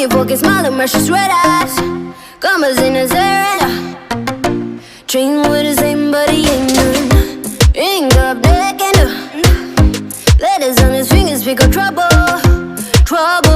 Funny pocket smile and precious red eyes. Commas in his surrender. Dream with the same but he ain't none. Ring up the candle. Letters on his fingers, pick up trouble. Trouble.